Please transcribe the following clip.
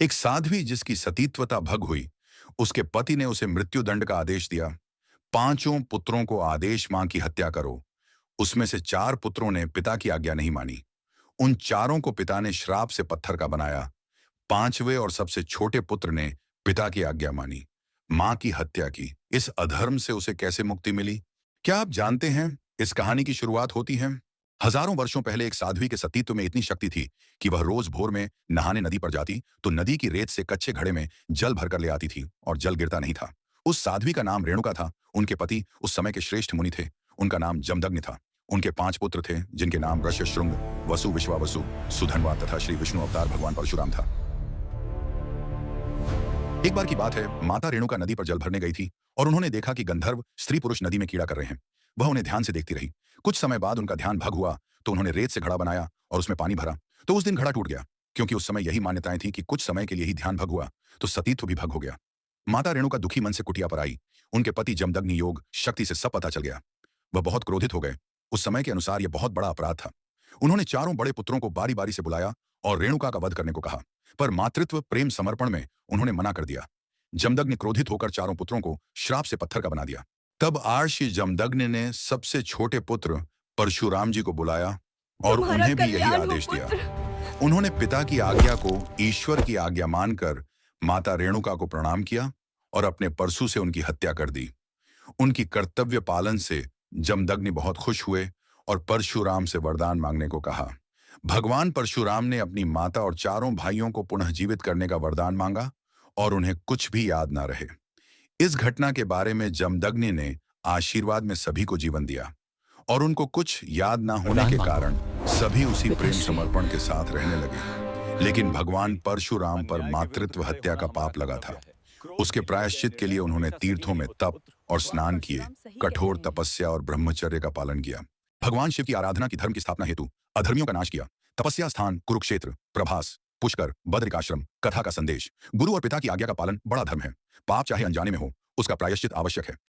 एक साध्वी जिसकी सतीत्वता भंग हुई, उसके पति ने उसे मृत्युदंड का आदेश दिया। पांचों पुत्रों को आदेश मां की हत्या करो। उसमें से चार पुत्रों ने पिता की आज्ञा नहीं मानी। उन चारों को पिता ने श्राप से पत्थर का बनाया। पांचवें और सबसे छोटे पुत्र ने पिता की आज्ञा मानी, मां की हत्या की। इस अधर्म से उसे कैसे मुक्ति मिली? क्या आप जानते हैं इस कहानी की शुरुआत होती है हजारों वर्षों पहले। एक साध्वी के सतीत्व में इतनी शक्ति थी कि वह रोज भोर में नहाने नदी पर जाती तो नदी की रेत से कच्चे घड़े में जल भरकर ले आती थी और जल गिरता नहीं था। उस साध्वी का नाम रेणुका था। उनके पति उस समय के श्रेष्ठ मुनि थे। उनका नाम जमदग्नि था। उनके पांच पुत्र थे जिनके नाम ऋष्यशृंग, वसु विश्वावसु, सुधन्वा तथा श्री विष्णु अवतार भगवान परशुराम था। एक बार की बात है, माता रेणुका नदी पर जल भरने गई थी और उन्होंने देखा कि गंधर्व स्त्री पुरुष नदी में कीड़ा कर रहे हैं। वह उन्हें ध्यान से देखती रही। कुछ समय बाद उनका ध्यान भंग हुआ तो उन्होंने रेत से घड़ा बनाया और उसमें पानी भरा। तो उस दिन घड़ा टूट गया, क्योंकि उस समय यही मान्यताएं थी कि कुछ समय के लिए ही ध्यान भंग हुआ तो सतीत्व भी भंग हो गया। माता रेणुका दुखी मन से कुटिया पर आई। उनके पति जमदग्नि योग शक्ति से सब पता चल गया। वह बहुत क्रोधित हो गए। उस समय के अनुसार यह बहुत बड़ा अपराध था। उन्होंने चारों बड़े पुत्रों को बारी बारी से बुलाया और रेणुका का वध करने को कहा, पर मातृत्व प्रेम समर्पण में उन्होंने मना कर दिया। जमदग्नि क्रोधित होकर चारों पुत्रों को श्राप से पत्थर का बना दिया। तब आर्षि जमदग्नि ने सबसे छोटे पुत्र परशुराम जी को बुलाया और तुम्हारा उन्हें भी यही कल्याण हो आदेश दिया। पुत्र। उन्होंने पिता की आज्ञा को ईश्वर की आज्ञा मानकर माता रेणुका को प्रणाम किया और अपने परशु से उनकी हत्या कर दी। उनकी कर्तव्य पालन से जमदग्नि बहुत खुश हुए और परशुराम से वरदान मांगने को कहा। भगवान परशुराम ने अपनी माता और चारों भाइयों को पुनः जीवित करने का वरदान मांगा और उन्हें कुछ भी याद ना रहे। इस घटना के बारे में जमदग्नि ने आशीर्वाद में सभी को जीवन दिया और उनको कुछ याद ना होने वरदान के मांगो कारण सभी उसी प्रेम पिताश्री। समर्पण के साथ रहने लगे। लेकिन भगवान परशुराम पर मातृत्व हत्या का पाप लगा था। उसके प्रायश्चित के लिए उन्होंने तीर्थों में तप और स्नान किए, परशुराम सही कह कठोर रहे हैं। तपस्या और ब्रह्मचर्य का पालन किया। भगवान शिव की आराधना की धर्म की स्थापना हेतु अधर्मियों का नाश किया। तपस्या स्थान कुरुक्षेत्र, प्रभास, पुष्कर, बद्रिकाश्रम, कथा का संदेश। गुरु और पिता की आज्ञा का पालन बड़ा धर्म है। पाप चाहे अनजाने में हो, उसका प्रायश्चित आवश्यक है।